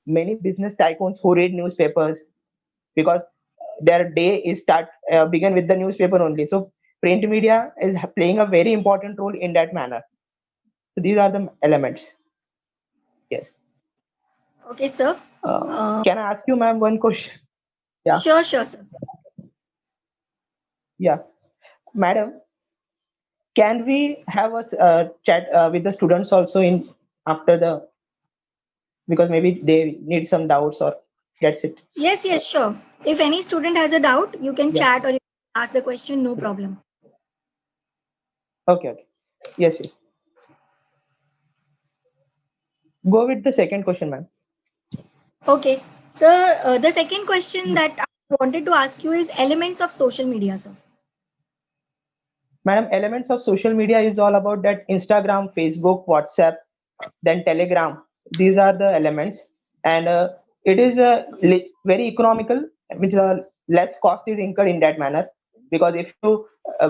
many business tycoons who read newspapers, because their day is start begin with the newspaper only. So print media is playing a very important role in that manner. So these are the elements. Yes. Okay, sir. Can I ask you, ma'am, one question? Yeah. Sure, sure, sir. Yeah, madam, can we have a chat with the students also in after the, because maybe they need some doubts, or that's it. Yes, yes, sure. If any student has a doubt, you can Yeah. chat or you can ask the question, no Yeah. problem. Okay. Okay. Yes. Yes. Go with the second question, ma'am. Okay. Sir, the second question that I wanted to ask you is elements of social media, sir. Madam, elements of social media is all about that Instagram, Facebook, WhatsApp, then Telegram. These are the elements, and it is very economical, which less cost is incurred in that manner. Because if you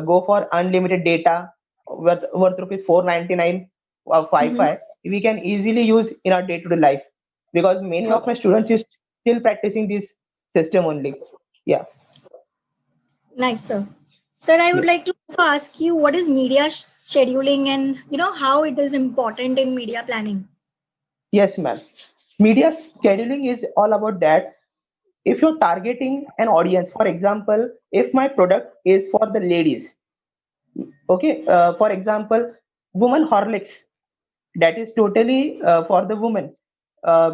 go for unlimited data worth rupees 499 or Mm-hmm. 55, we can easily use in our day-to-day life. Because many of Okay. my students is still practicing this system only. Yeah. Nice, sir. Sir, I would Yes. like to also ask you what is media scheduling and how it is important in media planning. Yes, ma'am. Media scheduling is all about that. If you're targeting an audience, for example, if my product is for the ladies, okay, for example, woman Horlicks, that is totally for the woman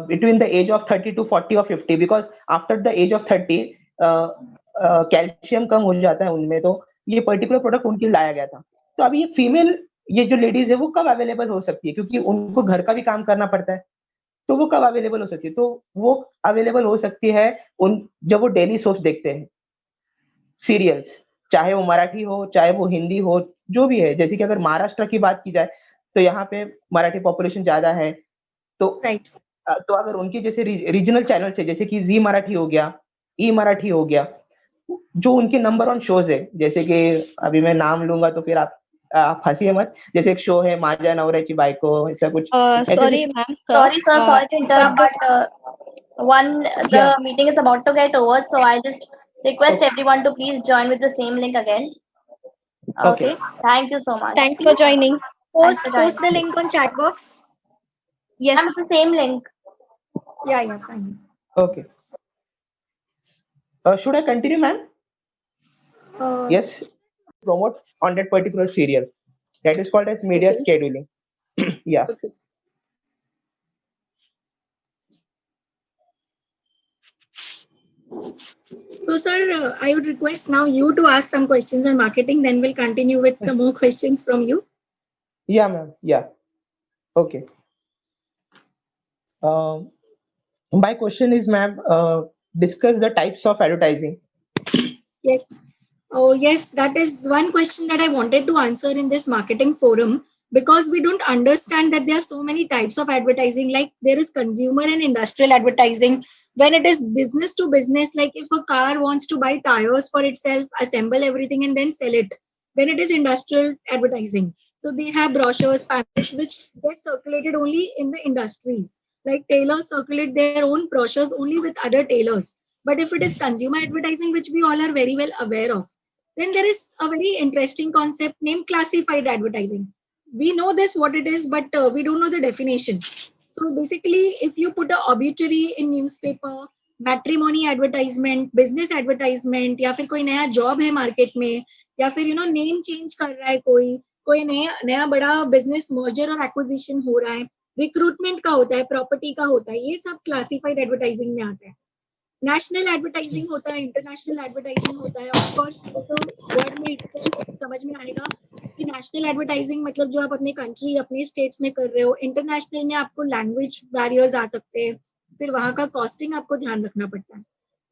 between the age of 30 to 40 or 50, because after the age of 30 calcium कम हो जाता है उनमें, तो ये particular product उनके लिए लाया गया था. तो अभी ये फीमेल, ये जो लेडीज है वो कब अवेलेबल हो सकती है, क्योंकि उनको घर का भी काम करना पड़ता है. तो वो कब अवेलेबल हो सकती है, तो वो अवेलेबल हो सकती है उन जब वो डेली सोप्स देखते हैं, सीरियल्स, चाहे वो मराठी हो, चाहे वो हिंदी हो, जो भी है. जैसे कि अगर महाराष्ट्र की बात की जाए, तो यहाँ पे मराठी पॉपुलेशन ज़्यादा है. तो Right. तो अगर उनके जैसे रीजनल चैनल्स है, जैसे कि ज़ी मराठी हो गया, ई मराठी हो गया, जो उनके नंबर वन शोज़ है, जैसे कि अभी मैं नाम लूँगा तो फिर आप हँसिए मत. जैसे एक शो है माझ्या नवऱ्याची बायको, ऐसा कुछ. ऐसे-ऐसे. Sorry, ma'am, sir. Sorry, sir, sorry to interrupt, But but the Yeah. meeting is about to get over, so I just request everyone to please join with the same link again. Okay. Okay. Thank you so much. thanks for joining. Thanks for Post the joining. link on chat box. Yes. Ma'am, it's the same link. Yeah, fine. Okay. Should I continue, ma'am? Yes. Promote on that particular serial. That is called as media Okay. scheduling. Yeah. Okay. So, sir, I would request now you to ask some questions on marketing. Then we'll continue with some more questions from you. Yeah, ma'am. Yeah. Okay. Um, my question is, ma'am, discuss the types of advertising. Yes. Oh, yes. That is one question that I wanted to answer in this marketing forum, because we don't understand that there are so many types of advertising. Like there is consumer and industrial advertising. When it is business to business, like if a car wants to buy tires for itself, assemble everything and then sell it, then it is industrial advertising. So they have brochures, pamphlets, which get circulated only in the industries. Like tailors circulate their own brochures only with other tailors. But if it is consumer advertising, which we all are very well aware of, then there is a very interesting concept named classified advertising. We know this what it is, but we don't know the definition. So basically, if you put a obituary in newspaper, matrimony advertisement, business advertisement, या फिर कोई नया job है market में, या फिर name change कर रहा है, कोई नया नया बड़ा बिजनेस मर्जर और एक्विजिशन हो रहा है, रिक्रूटमेंट का होता है, प्रॉपर्टी का होता है, ये सब क्लासिफाइड एडवर्टाइजिंग में आता है. नेशनल एडवर्टाइजिंग होता है, इंटरनेशनल एडवर्टाइजिंग होता है. ऑफ कोर्स वो तो वर्ड में इटसेल्फ समझ में आएगा कि नेशनल एडवर्टाइजिंग मतलब जो आप अपने कंट्री, अपने स्टेट्स में कर रहे हो. इंटरनेशनल में आपको लैंग्वेज बैरियर्स आ सकते हैं, फिर वहां का कॉस्टिंग आपको ध्यान रखना पड़ता है.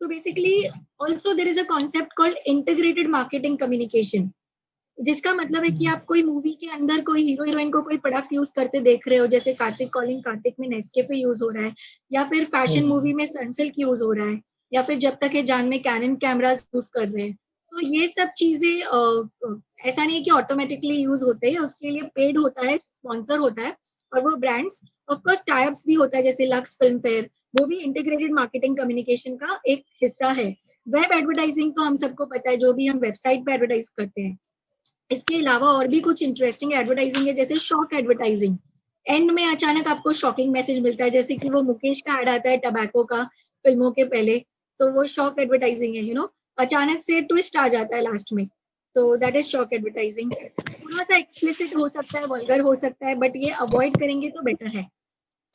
तो basically also there is a concept called integrated marketing communication, जिसका मतलब है कि आप कोई मूवी के अंदर कोई हीरो हीरोइन को कोई प्रोडक्ट यूज करते देख रहे हो, जैसे कार्तिक कॉलिंग कार्तिक में नेस्केफे यूज हो रहा है, या फिर फैशन मूवी में सनसिल्क यूज हो रहा है, या फिर जब तक ये जान में कैनन कैमरास यूज कर रहे हैं. तो ये सब चीजें ऐसा नहीं है कि ऑटोमेटिकली यूज होते हैं, उसके लिए पेड होता है, स्पॉन्सर होता है. और वो ब्रांड्स ऑफ कोर्स टाइप्स भी होता है, जैसे लक्स फिल्म फेयर, वो भी इंटीग्रेटेड मार्केटिंग कम्युनिकेशन का एक हिस्सा है। वेब एडवर्टाइजिंग तो हम सबको पता है, जो भी हम वेबसाइट पे एडवर्टाइज करते हैं। इसके अलावा और भी कुछ इंटरेस्टिंग एडवर्टाइजिंग है, जैसे शॉक एडवर्टाइजिंग। एंड में अचानक आपको शॉकिंग मैसेज मिलता है, जैसे कि वो मुकेश का ऐड आता है टबैको का फिल्मों के पहले, सो वो शॉक एडवर्टाइजिंग है, अचानक से ट्विस्ट आ जाता है लास्ट में, so that is shock advertising. थोड़ा सा एक्सप्लिसिट हो सकता है, वल्गर हो सकता है, बट ये अवॉइड करेंगे तो बेटर है।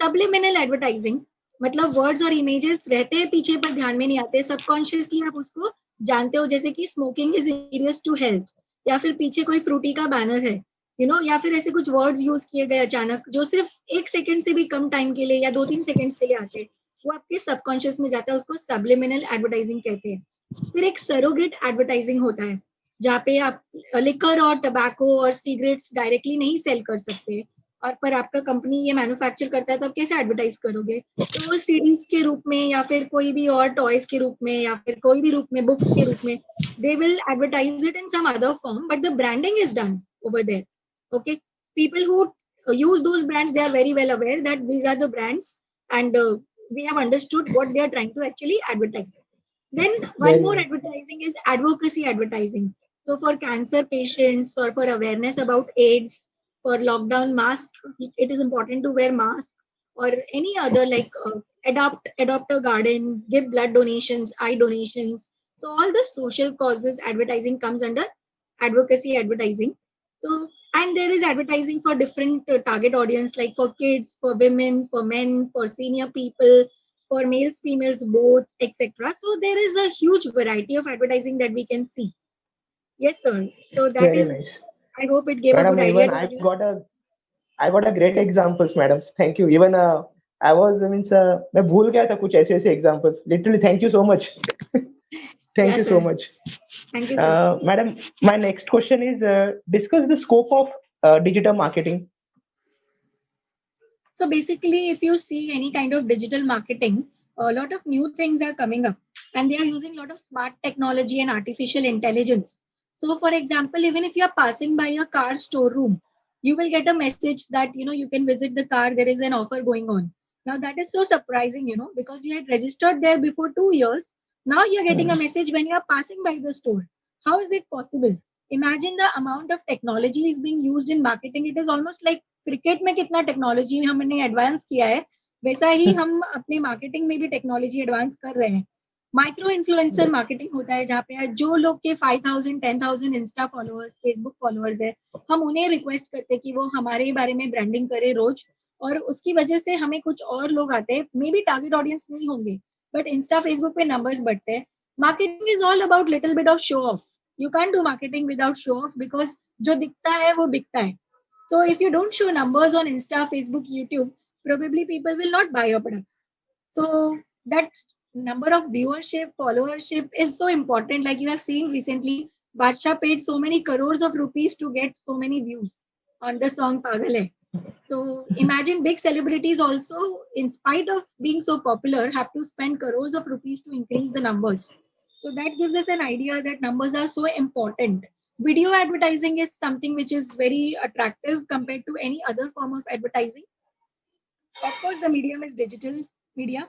सबलिमिनल एडवर्टाइजिंग, मतलब वर्ड्स और इमेजेस रहते हैं पीछे पर ध्यान में नहीं आते, सबकॉन्शियसली आप उसको जानते हो, जैसे कि smoking is injurious to health, या फिर पीछे कोई फ्रूटी का बैनर है, या फिर ऐसे कुछ वर्ड्स यूज किए गए अचानक जो सिर्फ 1 सेकंड से भी कम टाइम के लिए या 2-3 सेकंड्स के लिए आते हैं, वो आपके सबकॉन्शियस में जाता है, उसको सबलिमिनल एडवर्टाइजिंग कहते हैं। फिर एक सरोगेट एडवर्टाइजिंग होता है, जहाँ पे आप लिकर और टबैको और सिगरेट्स डायरेक्टली नहीं सेल कर सकते, और पर आपका कंपनी ये मैन्युफैक्चर करता है, तो आप कैसे एडवर्टाइज करोगे? तो वो सीडीज के रूप में, या फिर कोई भी और टॉयज के रूप में, या फिर कोई भी रूप में, बुक्स के रूप में, they will advertise it in some other form, but the branding is done over there. Okay, people who use those brands, they are very well aware that these are the brands, and we have understood what they are trying to actually advertise. Then one Very more nice. advertising is advocacy advertising. So for cancer patients, or for awareness about AIDS, for lockdown mask, it is important to wear mask, or any other, like adopt a garden, give blood donations, eye donations. So all the social causes advertising comes under advocacy advertising. So, and there is advertising for different target audience, like for kids, for women, for men, for senior people, for males, females, both, etc. So there is a huge variety of advertising that we can see. Yes, sir. So that Very is, nice. I hope it gave a good Madam, idea even to I everyone. got a I got a great examples, madam. Thank you. Even I was means मैं भूल गया था कुछ ऐसे ऐसे examples. Literally, thank you so much. Thank Yeah, you so sir. much. Thank you, sir. Madam, my next question is discuss the scope of digital marketing. So basically, if you see any kind of digital marketing, a lot of new things are coming up, and they are using a lot of smart technology and artificial intelligence. So for example, even if you are passing by a car storeroom, you will get a message that, you can visit the car, there is an offer going on. Now that is so surprising, because you had registered there before 2 years. Now you're getting a message when you are passing by the store. How is it possible? Imagine the amount of technology is being used in marketing. It is almost like cricket में कितना technology हमने advance किया है, वैसा ही हम अपने marketing में भी टेक्नोलॉजी एडवांस कर रहे हैं। माइक्रो इन्फ्लुएंसर मार्केटिंग होता है, जहाँ पे जो लोग के 5,000 10,000 इंस्टा फॉलोअर्स, फेसबुक फॉलोअर्स है, हम उन्हें रिक्वेस्ट करते हैं कि वो हमारे बारे में ब्रांडिंग करे रोज, और उसकी वजह से हमें कुछ और लोग आते हैं, मे बी टारगेट ऑडियंस नहीं होंगे, बट इंस्टा फेसबुक पे नंबर्स बढ़ते हैं। Marketing is all about little bit of show off. You can do marketing without show off, because जो दिखता है वो बिकता है। So if you don't show numbers on Insta, Facebook, YouTube, probably people will not buy your products. So that number of viewership, followership is so important. Like you have seen recently, Badshah paid so many crores of rupees to get so many views on the song Pagal Hai. So imagine big celebrities also, in spite of being so popular, have to spend crores of rupees to increase the numbers. So that gives us an idea that numbers are so important. Video advertising is something which is very attractive compared to any other form of advertising. Of course, the medium is digital media.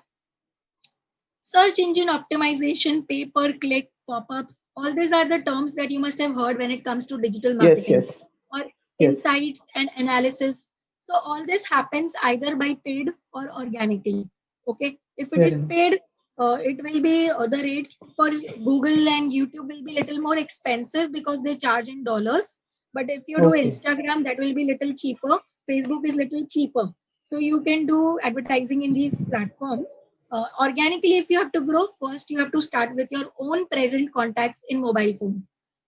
Search engine optimization, pay per click, pop-ups, all these are the terms that you must have heard when it comes to digital Yes, marketing, yes, or yes. insights and analysis. So all this happens either by paid or organically. Okay, if it Very is nice. paid, it will be the rates for Google and YouTube will be little more expensive because they charge in dollars. But if you do Okay. Instagram, that will be little cheaper. Facebook is little cheaper. So you can do advertising in these platforms. Organically, if you have to grow, first you have to start with your own present contacts in mobile phone.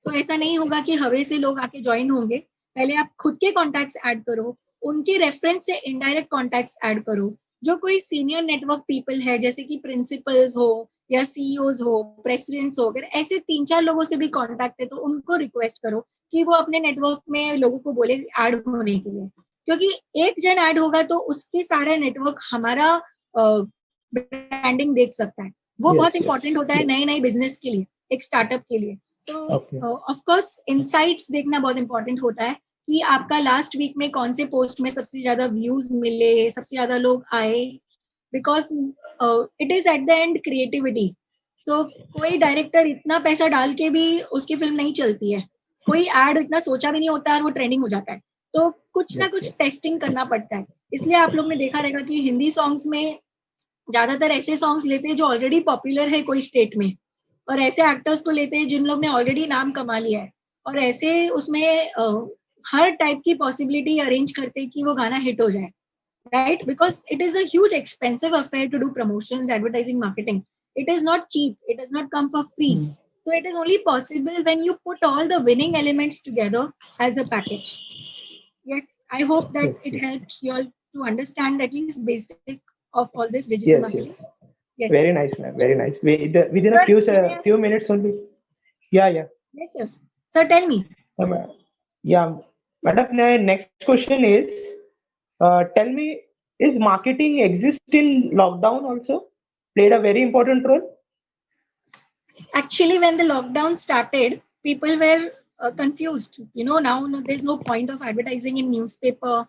So ऐसा नहीं होगा कि हवे से लोग आके join होंगे, पहले आप खुद के कॉन्टैक्ट्स ऐड करो, उनके रेफरेंस से इनडायरेक्ट कॉन्टैक्ट्स ऐड करो। जो कोई सीनियर नेटवर्क पीपल है, जैसे कि प्रिंसिपल्स हो या सीईओज हो, प्रेसिडेंट्स हो, अगर ऐसे 3-4 लोगों से भी कॉन्टैक्ट है तो उनको रिक्वेस्ट करो कि वो अपने नेटवर्क में लोगों को बोले ऐड होने के लिए, क्योंकि एक जन ऐड होगा तो उसके सारे नेटवर्क हमारा ब्रांडिंग देख सकता है। वो Yes, बहुत yes, इंपॉर्टेंट होता है yes. नए नए बिजनेस के लिए, एक स्टार्टअप के लिए। Okay. So of course insights देखना बहुत इंपॉर्टेंट होता है कि आपका लास्ट वीक में कौन से पोस्ट में सबसे ज्यादा व्यूज मिले, सबसे ज्यादा लोग आए, because it is at the end creativity. सो कोई डायरेक्टर इतना पैसा डाल के भी उसकी फिल्म नहीं चलती है, कोई एड इतना सोचा भी नहीं होता और वो ट्रेंडिंग हो जाता है. तो कुछ ना कुछ टेस्टिंग करना पड़ता है. इसलिए आप लोग ने देखा रहेगा कि हिंदी सॉन्ग्स में ज्यादातर ऐसे सॉन्ग्स लेते हैं जो ऑलरेडी पॉपुलर है कोई स्टेट में, और ऐसे एक्टर्स को लेते हैं जिन लोग ने ऑलरेडी नाम कमा लिया है, और ऐसे उसमें हर टाइप की पॉसिबिलिटी अरेंज करते हैं कि वो गाना हिट हो जाए, right? Because it is a huge expensive affair to do promotions, advertising, marketing. It is not cheap, it does not come for free. So it is only possible when you put all the winning elements together as a package. Yes, I hope that it helped you all to understand at least basic of all this digital Yes, marketing. yes. Yes. Very nice, ma'am. Very nice. Within a Sir, few minutes only. Yeah, yeah. yes, sir. Sir, tell me. Yeah, madam. Next question is, tell me, is marketing exist in lockdown also? Played a very important role? Actually, when the lockdown started, people were confused. Now there's no point of advertising in newspaper.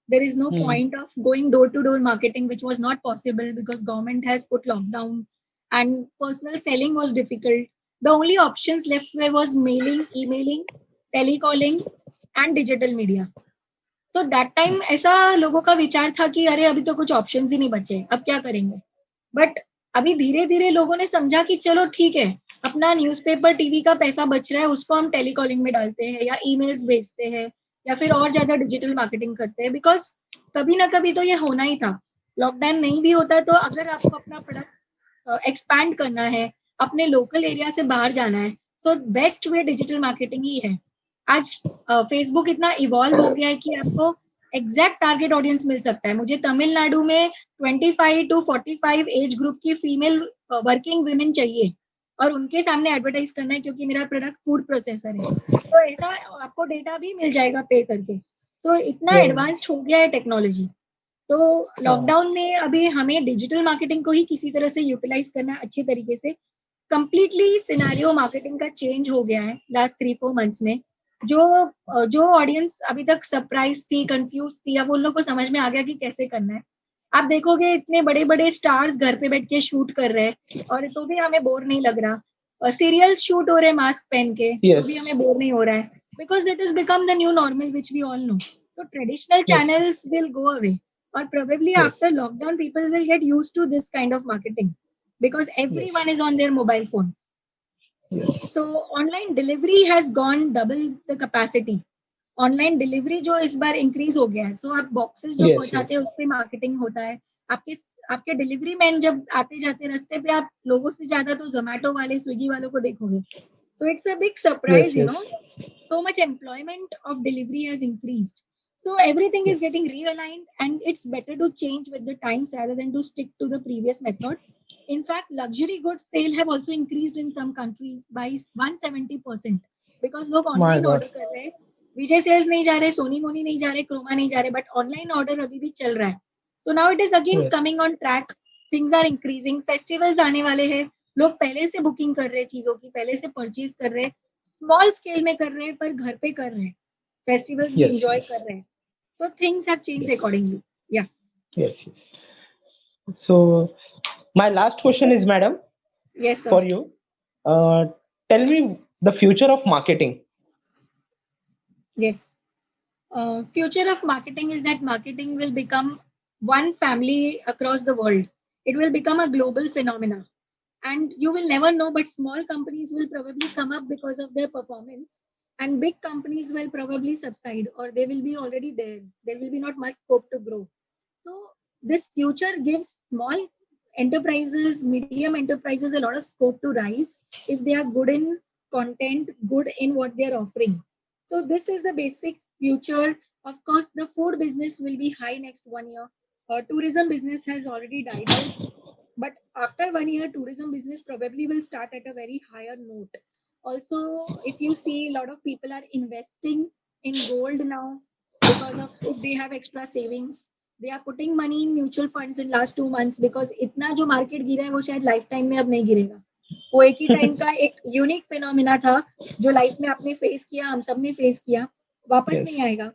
There is no point of going door to door marketing, which was not possible because government has put lockdown and personal selling was difficult. The only options left was mailing, emailing, telecalling and digital media. तो that time ऐसा लोगों का विचार था कि अरे अभी तो कुछ ऑप्शंस ही नहीं बचे, अब क्या करेंगे. बट अभी धीरे धीरे लोगों ने समझा कि चलो ठीक है, अपना न्यूज़पेपर टीवी का पैसा बच रहा है, उसको हम टेलीकॉलिंग में डालते हैं या ईमेल्स भेजते हैं या फिर और ज्यादा डिजिटल मार्केटिंग करते हैं. बिकॉज कभी ना कभी तो ये होना ही था. लॉकडाउन नहीं भी होता तो अगर आपको अपना प्रोडक्ट एक्सपैंड करना है, अपने लोकल एरिया से बाहर जाना है, so best way digital marketing ही है. आज फेसबुक इतना इवॉल्व हो गया है कि आपको एग्जैक्ट टारगेट ऑडियंस मिल सकता है. मुझे तमिलनाडु में 25 to 45 एज ग्रुप की फीमेल वर्किंग वुमेन चाहिए और उनके सामने एडवर्टाइज करना है क्योंकि मेरा प्रोडक्ट फूड प्रोसेसर है, तो ऐसा आपको डेटा भी मिल जाएगा पे करके. तो इतना एडवांस्ड हो गया है टेक्नोलॉजी. तो लॉकडाउन में अभी हमें डिजिटल मार्केटिंग को ही किसी तरह से यूटिलाइज करना अच्छी तरीके से. कंप्लीटली सिनेरियो मार्केटिंग का चेंज हो गया है लास्ट 3-4 मंथ्स में. जो ऑडियंस अभी तक सरप्राइज थी, कंफ्यूज थी, अब उन लोगों को समझ में आ गया कि कैसे करना है. आप देखोगे इतने बड़े बड़े स्टार्स घर पे बैठ के शूट कर रहे हैं और तो भी हमें बोर नहीं लग रहा. सीरियल्स शूट हो रहे हैं मास्क पहन के, तो भी हमें बोर नहीं हो रहा है, because it is become the new normal which we all know. तो traditional channels will go away और probably after lockdown people will get used to this kind of marketing because everyone is on their mobile phones. So online delivery has gone double the capacity. Online delivery जो इस बार increase हो गया है. सो आप boxes जो पहुंचाते हैं उस पे मार्केटिंग होता है. आपके डिलीवरी मैन जब आते जाते रास्ते पे आप लोगों से ज्यादा तो जोमेटो वाले, स्विगी वालों को देखोगे. So it's a big surprise, so much employment of delivery has increased. So everything is getting realigned and it's better to change with the times rather than to stick to the previous methods. In fact, luxury goods sale have also increased in some countries by 170% because लोग online order कर रहे हैं. विजय sales नहीं जा रहे, सोनी मोनी नहीं जा रहे, क्रोमा नहीं जा रहे, बट ऑनलाइन ऑर्डर अभी भी चल रहा है. So now it is again coming on track. Things are increasing. Festivals आने वाले हैं, लोग पहले से बुकिंग कर रहे हैं, चीजों की पहले से परचेज कर रहे हैं, स्मॉल स्केल में कर रहे हैं पर घर पे कर रहे हैं, फेस्टिवल्स भी एंजॉय कर रहे हैं. So things have changed accordingly. या yes. So my last question is, madam, yes sir. for you, tell me the future of marketing. Yes. Future of marketing is that marketing will become one family across the world. It will become a global phenomena. And you will never know, but small companies will probably come up because of their performance. And big companies will probably subside or they will be already there. There will be not much scope to grow. So this future gives small enterprises, medium enterprises a lot of scope to rise if they are good in content, good in what they are offering. So this is the basic future. Of course, the food business will be high next 1 year. Tourism business has already died out. But after 1 year, tourism business probably will start at a very higher note. Also, if you see, a lot of people are investing in gold now because of if they have extra savings. They are putting money in mutual funds in last 2 months because इतना जो market गिरा है वो शायद life time में अब नहीं गिरेगा. वो एक ही टाइम का एक यूनिक फिनोमिना था जो लाइफ में आपने फेस किया, हम सब ने फेस किया, वापस नहीं आएगा.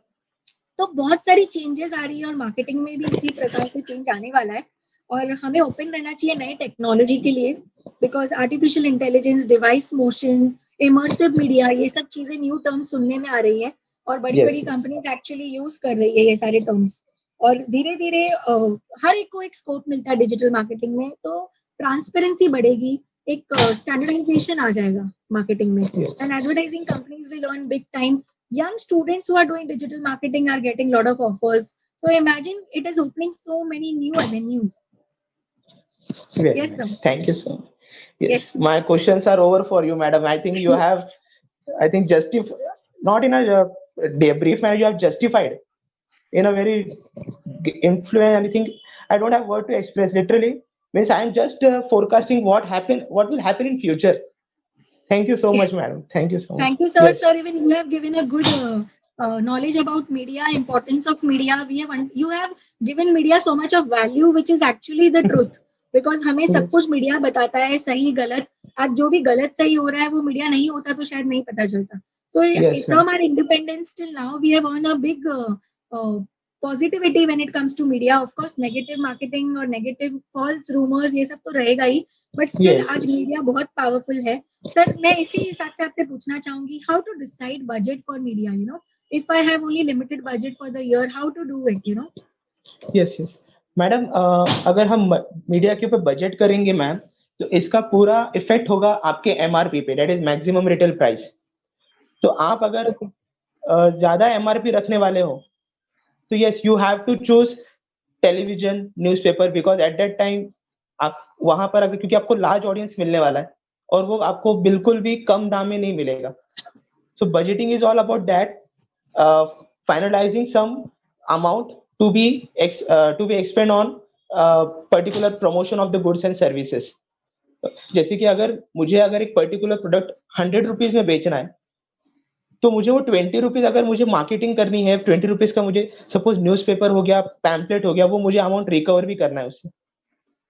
तो बहुत सारी चेंजेस आ रही है और मार्केटिंग में भी इसी प्रकार से चेंज आने वाला है. और हमें ओपन रहना चाहिए नए टेक्नोलॉजी के लिए, because artificial intelligence, device motion, immersive media, ये सब चीजें न्यू टर्म्स सुनने में आ रही है और बड़ी बड़ी yes, yes, companies actually use कर रही है ये सारे टर्म्स। और धीरे धीरे हर एक को एक स्कोप मिलता है डिजिटल मार्केटिंग में, तो ट्रांसपेरेंसी बढ़ेगी, एक स्टैंडर्डाइजेशन आ जाएगा मार्केटिंग में, yes, and advertising companies will earn big time. Young students who are doing digital marketing are getting a lot of offers. So imagine it is opening so many new avenues. very Yes, sir. nice. Thank you so much. Yes, Yes. my questions are over for you, madam. I think you have, I think, not in a brief manner, you have justified in a very influent. I think I don't have word to express. Literally, means I am just forecasting what will happen in future. Thank you so much, madam. Thank you so much. Thank you, sir. Yes, Sir, even you have given a good knowledge about media, importance of media. You have given media so much of value, which is actually the truth. Because हमें सब yes, कुछ media बताता है, सही गलत। आज जो भी गलत सही हो रहा है वो मीडिया नहीं होता तो शायद नहीं पता चलता। So yes, from madam. our independence till now, we have earned a big positivity when it comes to media. Of course, negative marketing और negative false rumors ये सब तो रहेगा ही, but still Yes, आज yes. मीडिया बहुत powerful है। Sir, मैं इसी हिसाब से आपसे पूछना चाहूंगी, how to decide budget for media, you know, if I have only limited budget for the year, how to do it, you know? Yes yes madam, अगर हम मीडिया के ऊपर बजट करेंगे मैम, तो इसका पूरा इफेक्ट होगा आपके एमआरपी पे, that is maximum retail price. तो आप अगर ज्यादा एमआरपी रखने वाले हो, तो yes you have to choose television, newspaper, because at that time आप वहां पर अगर, क्योंकि आपको लार्ज ऑडियंस मिलने वाला है और वो आपको बिल्कुल भी कम दाम में नहीं मिलेगा। So budgeting is all about that, finalising some amount to be expend on particular promotion of the goods and services। जैसे कि अगर एक पर्टिकुलर प्रोडक्ट 100 रुपीज में बेचना है, तो मुझे वो 20 रुपीज अगर मुझे मार्केटिंग करनी है, 20 रुपीज का मुझे सपोज न्यूज़पेपर हो गया, पैम्पलेट हो गया, वो मुझे अमाउंट रिकवर भी करना है उससे।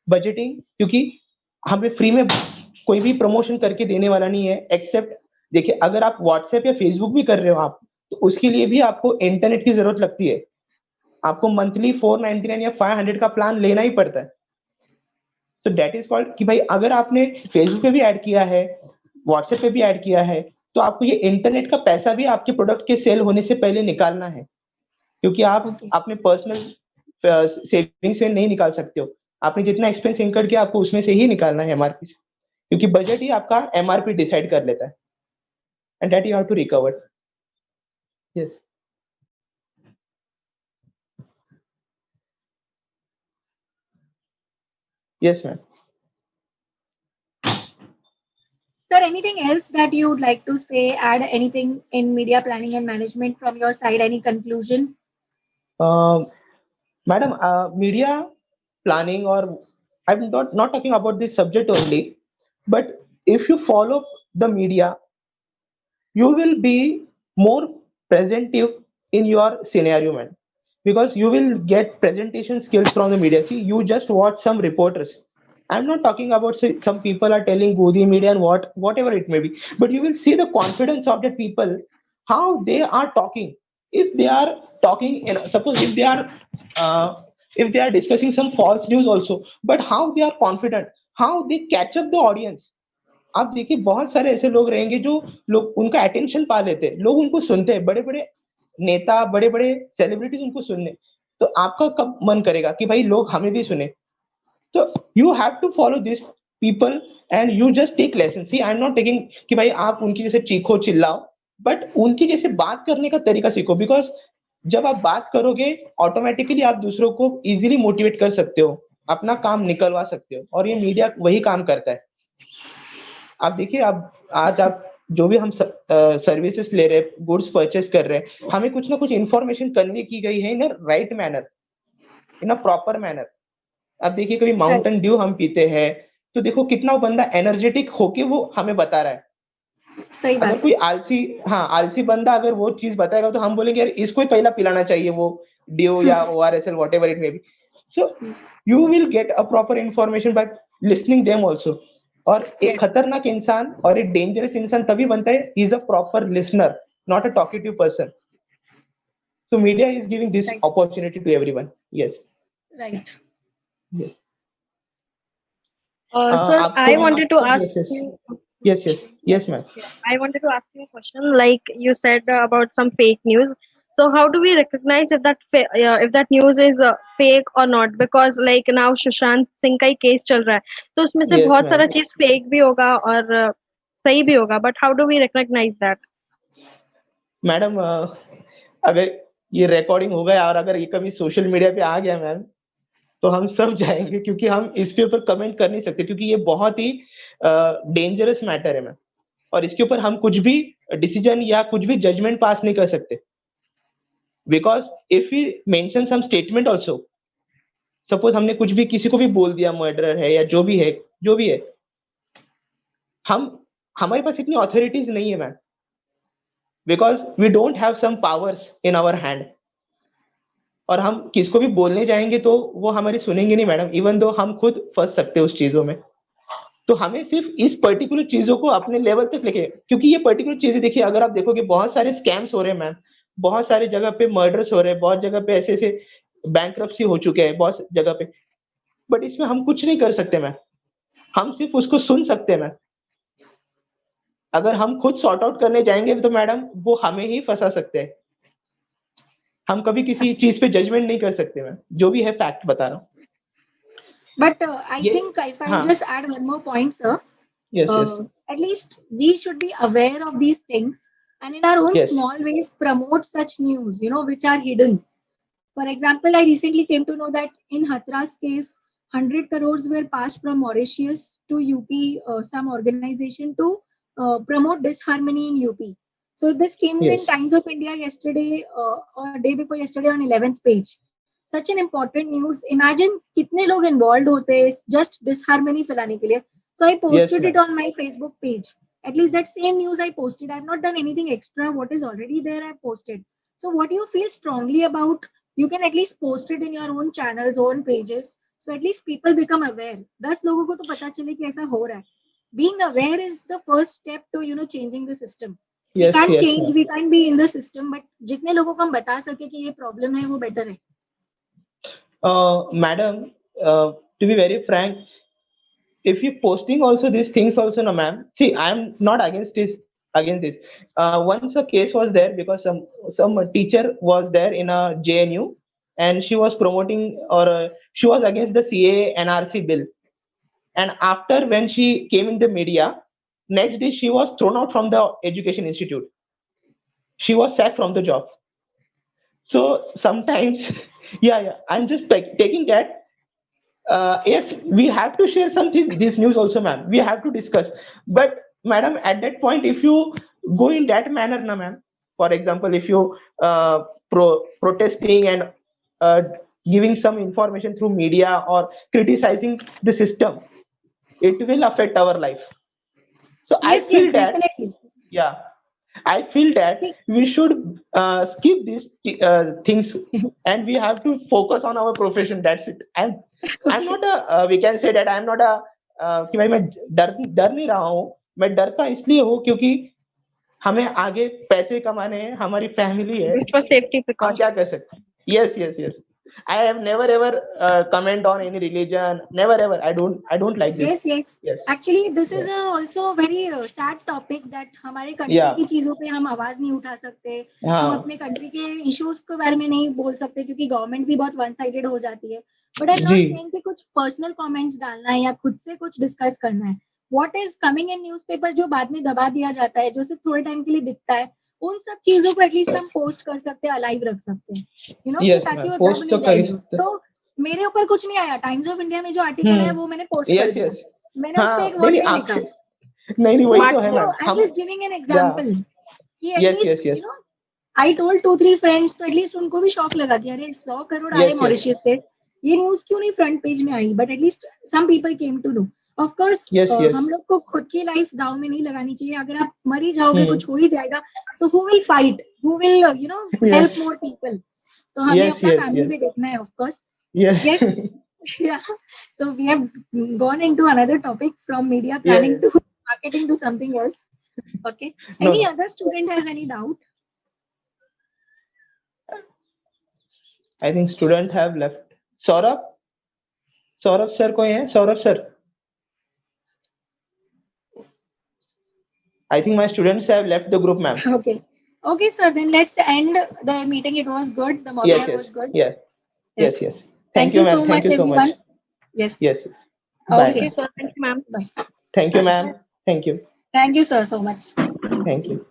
बजटिंग, क्योंकि हमें फ्री में कोई भी प्रमोशन करके देने वाला नहीं है, एक्सेप्ट देखिए अगर आप व्हाट्सएप या फेसबुक भी कर रहे हो आप, तो उसके लिए भी आपको इंटरनेट की जरूरत लगती है। आपको मंथली 499 या 500 का प्लान लेना ही पड़ता है। सो दैट इज कॉल्ड कि भाई अगर आपने फेसबुक पे भी ऐड किया है, व्हाट्सएप पे भी ऐड किया है, तो आपको ये इंटरनेट का पैसा भी आपके प्रोडक्ट के सेल होने से पहले निकालना है, क्योंकि आप Okay. अपने पर्सनल सेविंग से नहीं निकाल सकते हो। आपने जितना एक्सपेंस इनकर किया आपको उसमें से ही निकालना है एमआरपी से, क्योंकि बजट ही आपका एमआरपी डिसाइड कर लेता है, and that you have to recover. Yes yes ma'am. Sir, anything else that you would like to say, add anything in media planning and management from your side, any conclusion? Madam, media planning, or I'm not talking about this subject only, but if you follow the media, you will be more presentive in your scenario, man, because you will get presentation skills from the media. See, you just watch some reporters. I'm not talking about, say, some people are telling Gudi media and whatever it may be, but you will see the confidence of the people, how they are talking. If they are talking, suppose if they are discussing some false news also, but how they are confident, how they catch up the audience। आप देखिए बहुत सारे ऐसे लोग रहेंगे जो लोग उनका अटेंशन पा लेते हैं, लोग उनको सुनते हैं, बड़े बड़े नेता, बड़े बड़े सेलिब्रिटीज उनको सुनने। तो आपका कब मन करेगा कि भाई लोग हमें भी सुने? तो you have to follow this people and you just take lesson. See, I am not taking कि भाई आप उनकी जैसे चीखो चिल्लाओ, बट उनकी जैसे बात करने का तरीका सीखो, बिकॉज जब आप बात करोगे ऑटोमेटिकली आप दूसरों को इजीली मोटिवेट कर सकते हो, अपना काम निकलवा सकते हो, और ये मीडिया वही काम करता है। आप देखिए, आप आज आप जो भी हम सर्विसेज ले रहे हैं, गुड्स परचेस कर रहे हैं, हमें कुछ ना कुछ इंफॉर्मेशन कन्वे की गई है in a right manner, in a proper manner. अब देखिए कभी Right. माउंटेन ड्यू हम पीते हैं, तो देखो कितना वो बंदा एनर्जेटिक होके वो हमें बता रहा है। सही अगर बात कोई है। आलसी बंदा अगर वो चीज बताएगा, तो हम बोलेंगे यार इसको ही पहला पिलाना चाहिए वो ड्यू या ORSL, what ever it may be. So you will get a proper information by listening them also. और एक Yes. खतरनाक इंसान और एक डेंजरस इंसान तभी बनता है, is a proper listener, not a talkative person. So media is giving this Right. Opportunity to everyone. Yes Right. Yes Sir, I आपको wanted to yes ask yes you. yes yes yes ma'am. Yeah, I wanted to ask you a question. Like you said about some fake news. So how do we recognize if that news is fake or not? Because like now Sushant Singh का ही case चल रहा है, तो उसमें से Yes बहुत ma'am. सारा चीज फेक भी होगा और सही भी होगा. But how do we recognize that? Madam अगर ये रिकॉर्डिंग हो गया और अगर ये कभी सोशल मीडिया पे आ गया मैम, तो हम सब जाएंगे, क्योंकि हम इसके ऊपर कमेंट कर नहीं सकते, क्योंकि ये बहुत ही डेंजरस मैटर है मैम, और इसके ऊपर हम कुछ भी डिसीजन या कुछ भी जजमेंट पास नहीं कर सकते, because if we mention some statement also, suppose हमने कुछ भी किसी को भी बोल दिया, मर्डर है या जो भी है, जो भी है, हम हमारे पास इतनी अथॉरिटीज नहीं है ma'am, because we don't have some powers in our hand, और हम किसको भी बोलने जाएंगे तो वो हमारी सुनेंगे नहीं मैडम, इवन दो हम खुद फंस सकते हैं उस चीजों में। तो हमें सिर्फ इस पर्टिकुलर चीजों को अपने लेवल तक लेके, क्योंकि ये पर्टिकुलर चीजें देखिए, अगर आप देखोगे बहुत सारे स्कैम्स हो रहे हैं मैम, बहुत सारी जगह पे मर्डर्स हो रहे हैं, बहुत जगह पे ऐसे ऐसे बैंक्रप्सी हो चुके हैं बहुत जगह पे, बट इसमें हम कुछ नहीं कर सकते मैम, हम सिर्फ उसको सुन सकते हैं मैम। अगर हम खुद सॉर्ट आउट करने जाएंगे तो मैडम वो हमें ही फंसा सकते हैं, हम कभी किसी चीज पे जजमेंट नहीं कर सकते मैम, जो भी है फैक्ट बता रहा हूँ। But I ये think if I हाँ just add one more point, sir, yes yes at least we should be aware of these things and in our own yes small ways promote such news, which are hidden. For example, I recently came to know that in Hathras case, 100 crores were passed from Mauritius to UP, some organization to promote disharmony in UP. So this came in yes Times of India yesterday or day before yesterday on 11th page. Such an important news. Imagine कितने लोग involved होते हैं just disharmony फैलाने के लिए. So I yes posted it ma'am on my Facebook page. At least that same news I posted. I've not done anything extra. What is already there, I've posted. So what you feel strongly about, you can at least post it in your own channels, own pages. So at least people become aware. 10 लोगों को तो पता चले कि ऐसा हो रहा है. Being aware is the first step to changing the system. We yes can't yes change, ma'am we can't be in the system, but जितने लोगों को हम बता सके कि ये प्रॉब्लम है वो बेटर है. madam, to be very frank, if you posting also these things also, no ma'am, see, I'm not against this. Once a case was there because some teacher was there in a JNU, and she was promoting, or she was against the CA NRC bill, and after when she came in the media, next day she was thrown out from the education institute, she was sacked from the job. So sometimes yeah, I'm just like taking that. Yes, we have to share something, this news also ma'am, we have to discuss, but madam, at that point, if you go in that manner na ma'am, for example, if you protesting and uh, giving some information through media or criticizing the system, it will affect our life. So I Yes, feel yes, that, definitely. yeah, I feel that See, we should skip these things, and we have to focus on our profession. That's it. I'm okay. not a we can say that I'm not a कि भाई मैं डर डर नहीं रहा हूँ, मैं डरता इसलिए हूँ क्योंकि हमें आगे पैसे कमाने हैं, हमारी फैमिली है, Just for safety हम क्या precautions. कर सकते हैं? Yes, yes, yes. I have never ever comment on any religion. Never ever. I don't like this. Yes, yes. Yes. Actually, this is Yes. also a very sad topic that हमारे country Yeah. की चीजों पे हम आवाज नहीं उठा सकते, हम हाँ. अपने कंट्री के इश्यूज के बारे में नहीं बोल सकते क्योंकि गवर्नमेंट भी बहुत वन साइडेड हो जाती है. बट आई एम नॉट जी. सेइंग कि कुछ पर्सनल कमेंट्स डालना है या खुद से कुछ डिस्कस करना है. What is coming in newspaper जो बाद में दबा दिया जाता है, जो सिर्फ थोड़े टाइम के लिए दिखता है, उन सब चीजों को एटलीस्ट हम पोस्ट कर सकते हैं, अलाइव रख सकते हैं, कि Yes, ताकि ma'am. वो दब पोस्ट नहीं तो जाए कर ही न्यूज. सकते. तो मेरे ऊपर कुछ नहीं आया. टाइम्स ऑफ इंडिया में जो आर्टिकल है वो मैंने पोस्ट कर यस दिया. यस मैंने उस हाँ पे एक नहीं वर्ड नहीं नहीं आपसे लिखा. नहीं वही तो है So मैम, I'm हम just giving an या example कि at yes least yes yes I told 2-3 friends, तो at least उनको भी शॉक लगा कि अरे 100 करोड़ आए यस यस मॉरिशस से, ये न्यूज क्यों नहीं फ्रंट पेज में आई. But at least some people came to know. Of course yes yes हम लोग को खुद की लाइफ दाव में नहीं लगानी चाहिए. अगर आप मर ही जाओगे, कुछ हो ही जाएगा, so who will fight, who will help yes more people. So हमें यस अपना यस फैमिली यस भी देखना है, of course. Yes Yes. Yeah. So we have gone into another topic from media yeah, planning to marketing to something else. Okay. no Any no other student has any doubt? I think student have left. Saurabh Saurabh sir कोई है? Saurabh sir I think my students have left the group, ma'am. Okay. Okay, sir. Then let's end the meeting. It was good. The Yes, webinar was yes, good. yes, Yes. yes, yes. Thank Thank you, you so ma'am. much, Thank you so much. everyone. Yes. Yes, yes. Thank Okay. you, Bye. sir. Thank you, ma'am. Bye. Thank you, ma'am. Thank you. Thank you, sir, so much. Thank you.